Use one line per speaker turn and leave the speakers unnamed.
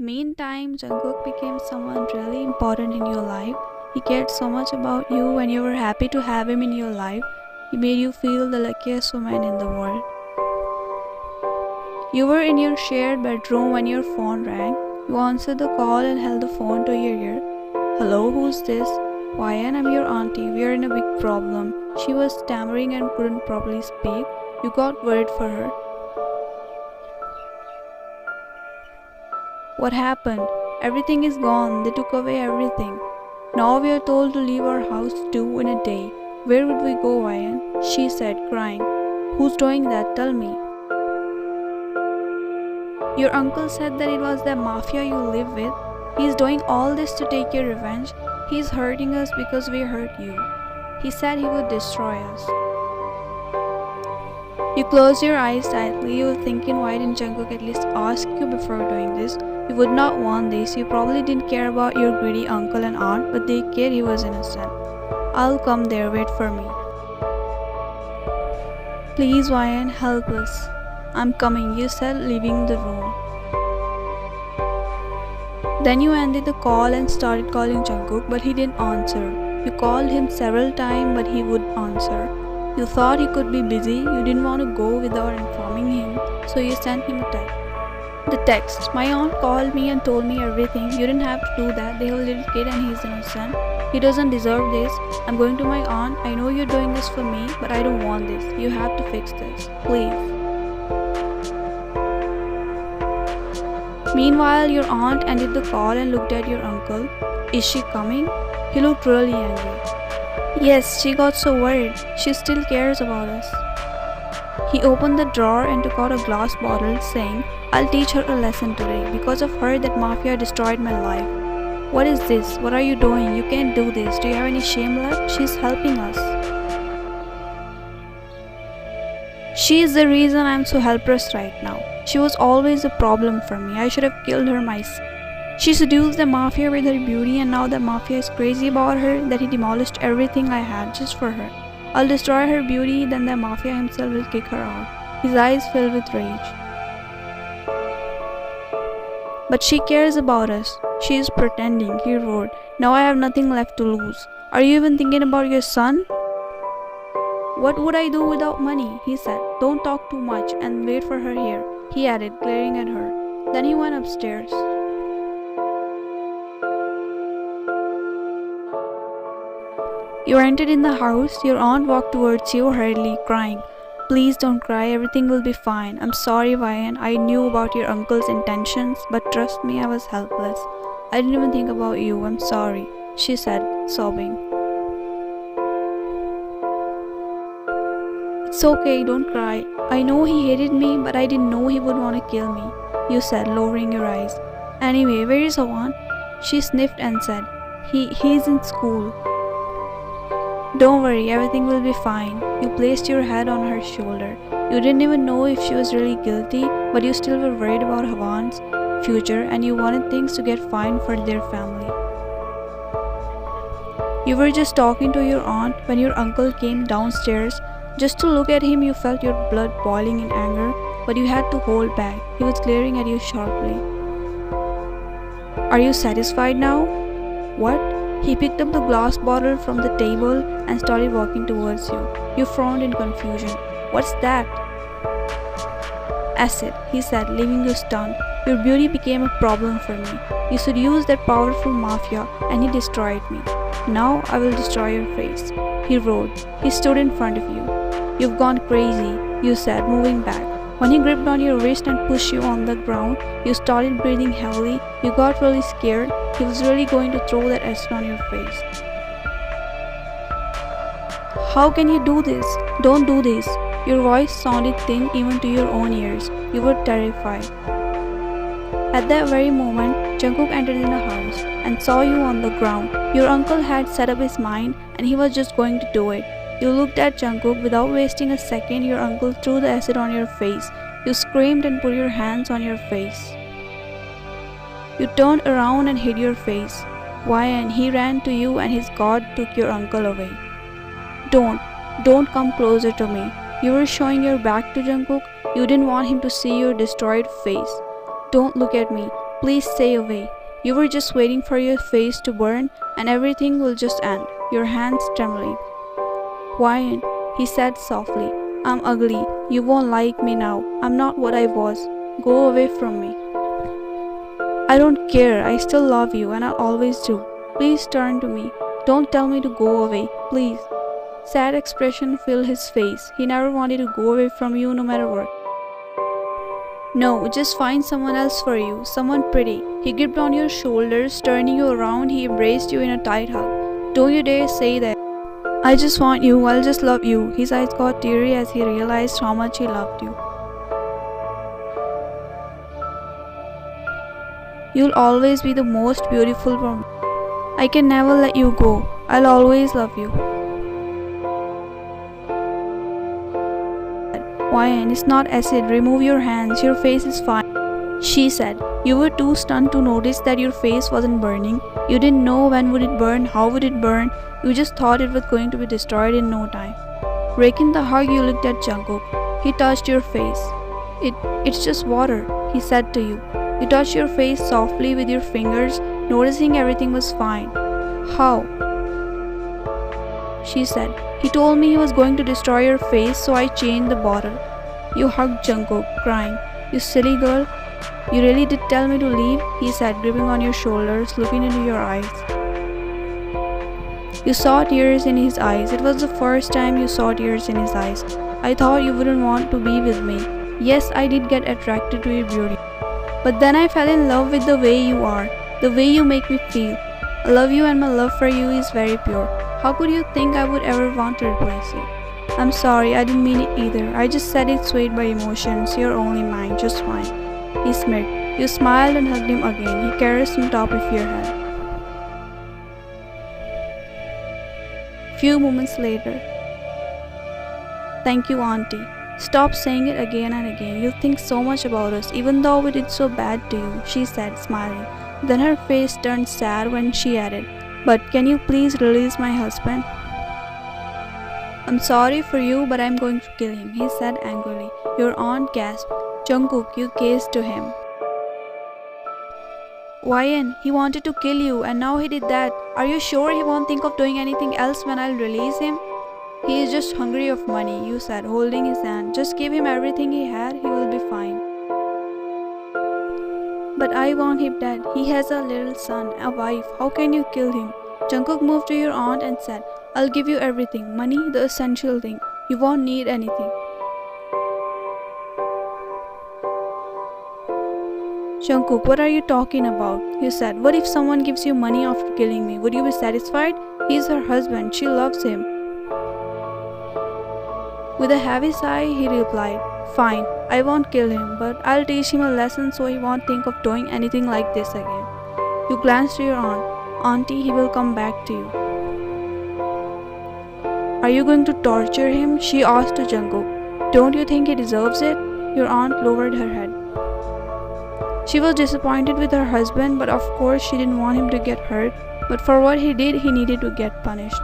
Meantime, Jungkook became someone really important in your life. He cared so much about you and you were happy to have him in your life. He made you feel the luckiest woman in the world. You were in your shared bedroom when your phone rang. You answered the call and held the phone to your ear. Hello, who's this? Ryan, I'm your auntie. We are in a big problem. She was stammering and couldn't properly speak. You got worried for her. What happened? Everything is gone. They took away everything. Now we are told to leave our house too in a day. Where would we go, Ryan? She said, crying. Who's doing that? Tell me. Your uncle said that it was the Mafia you live with. He's doing all this to take your revenge. He's hurting us because we hurt you. He said he would destroy us. You closed your eyes tightly. You were thinking, why didn't Jungkook at least ask you before doing this? You would not want this. You probably didn't care about your greedy uncle and aunt, but they cared he was innocent. I'll come there. Wait for me. Please, Ryan, help us. I'm coming, you said, leaving the room. Then you ended the call and started calling Jungkook, but he didn't answer. You called him several times, but he wouldn't answer. You thought he could be busy. You didn't want to go without informing him, so you sent him a text. The text, my aunt called me and told me everything. You didn't have to do that. They have a little kid and he's innocent. He doesn't deserve this. I'm going to my aunt. I know you're doing this for me, but I don't want this. You have to fix this. Please. Meanwhile, your aunt ended the call and looked at your uncle. Is she coming? He looked really angry. Yes, she got so worried. She still cares about us. He opened the drawer and took out a glass bottle, saying, I'll teach her a lesson today. Because of her, that Mafia destroyed my life. What is this? What are you doing? You can't do this. Do you have any shame left? She's helping us. She is the reason I'm so helpless right now. She was always a problem for me. I should have killed her myself. She seduced the Mafia with her beauty, and now the Mafia is crazy about her that he demolished everything I had just for her. I'll destroy her beauty, then the Mafia himself will kick her out. His eyes filled with rage. But she cares about us. She is pretending, he roared. Now I have nothing left to lose. Are you even thinking about your son? What would I do without money? He said. Don't talk too much and wait for her here, he added, glaring at her. Then he went upstairs. You entered in the house. Your aunt walked towards you hurriedly, crying. Please don't cry, everything will be fine. I'm sorry, Ryan. I knew about your uncle's intentions, but trust me, I was helpless. I didn't even think about you. I'm sorry, she said, sobbing. It's okay, don't cry. I know he hated me, but I didn't know he would want to kill me, you said, lowering your eyes. Anyway, where is Awan? She sniffed and said, He's in school. Don't worry, everything will be fine. You placed your head on her shoulder. You didn't even know if she was really guilty, but you still were worried about Havan's future and you wanted things to get fine for their family. You were just talking to your aunt when your uncle came downstairs. Just to look at him, you felt your blood boiling in anger, but you had to hold back. He was glaring at you sharply. Are you satisfied now? What? He picked up the glass bottle from the table and started walking towards you. You frowned in confusion. What's that? Acid, he said, leaving you stunned. Your beauty became a problem for me. You seduced that powerful Mafia and he destroyed me. Now I will destroy your face, he roared. He stood in front of you. You've gone crazy, you said, moving back. When he gripped on your wrist and pushed you on the ground, you started breathing heavily. You got really scared. He was really going to throw that acid on your face. How can you do this? Don't do this. Your voice sounded thin even to your own ears. You were terrified. At that very moment, Jungkook entered in the house and saw you on the ground. Your uncle had set up his mind and he was just going to do it. You looked at Jungkook. Without wasting a second, your uncle threw the acid on your face. You screamed and put your hands on your face. You turned around and hid your face. Ryan, he ran to you and his guard took your uncle away. Don't come closer to me. You were showing your back to Jungkook. You didn't want him to see your destroyed face. Don't look at me. Please stay away. You were just waiting for your face to burn and everything will just end. Your hands trembling. Why? He said softly. I'm ugly. You won't like me now. I'm not what I was. Go away from me. I don't care. I still love you and I'll always do. Please turn to me. Don't tell me to go away. Please. Sad expression filled his face. He never wanted to go away from you no matter what. No, just find someone else for you, someone pretty. He gripped on your shoulders, turning you around. He embraced you in a tight hug. Don't you dare say that. I just want you, I'll just love you. His eyes got teary as he realized how much he loved you. You'll always be the most beautiful woman. I can never let you go. I'll always love you. Wine, it's not acid. Remove your hands. Your face is fine. She said. You were too stunned to notice that your face wasn't burning. You didn't know when would it burn, how would it burn. You just thought it was going to be destroyed in no time. Breaking the hug, you looked at Jungkook. He touched your face. It's just water, he said to you. You touched your face softly with your fingers, noticing everything was fine. How? She said. He told me he was going to destroy your face, so I changed the bottle. You hugged Jungkook, crying. You silly girl. You really did tell me to leave, he said, gripping on your shoulders, looking into your eyes. You saw tears in his eyes. It was the first time you saw tears in his eyes. I thought you wouldn't want to be with me. Yes, I did get attracted to your beauty. But then I fell in love with the way you are, the way you make me feel. I love you and my love for you is very pure. How could you think I would ever want to replace you? I'm sorry, I didn't mean it either. I just said it swayed by emotions. You're only mine, just fine. He smirked. You smiled and hugged him again. He caressed on top of your head. Few moments later. Thank you, Auntie. Stop saying it again and again. You think so much about us, even though we did so bad to you, she said, smiling. Then her face turned sad when she added, but can you please release my husband? I'm sorry for you, but I'm going to kill him, he said angrily. Your aunt gasped. Jungkook, you gazed to him. Wyan, he wanted to kill you and now he did that. Are you sure he won't think of doing anything else when I'll release him? He is just hungry of money, you said, holding his hand. Just give him everything he had, he will be fine. But I want him dead. He has a little son, a wife. How can you kill him? Jungkook moved to your aunt and said, I'll give you everything. Money, the essential thing. You won't need anything. Jungkook, what are you talking about? You said, what if someone gives you money after killing me? Would you be satisfied? He's her husband. She loves him. With a heavy sigh, he replied, fine, I won't kill him, but I'll teach him a lesson so he won't think of doing anything like this again. You glanced to your aunt. Auntie, he will come back to you. Are you going to torture him? She asked to Jungkook. Don't you think he deserves it? Your aunt lowered her head. She was disappointed with her husband, but of course she didn't want him to get hurt. But for what he did, he needed to get punished.